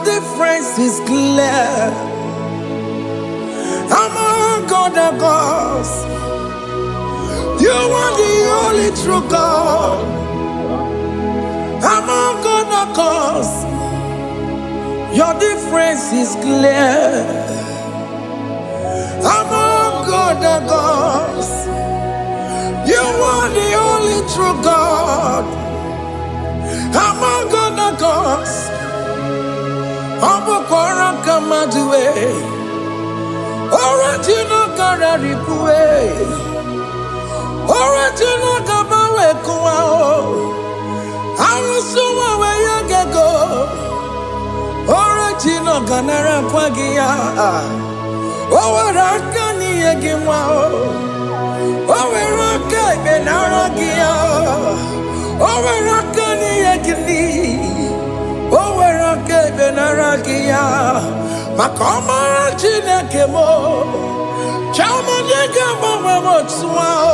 difference is clear. Among other gods, you are the only true God. Among other gods, your difference is clear. Among other gods, you are the only true God. Among other gods, Abukora Kamaduwe, Original Kararipue, Original Kabawe Kuao, Arusuma Wayagego, Original Ganara Kwagia, Owarakani Yagimao, Owaraka Benaragia, Owarakani Yagini, Owaraka Benaragia, Makoma Chinakemo, Chama Yagamo Motsua.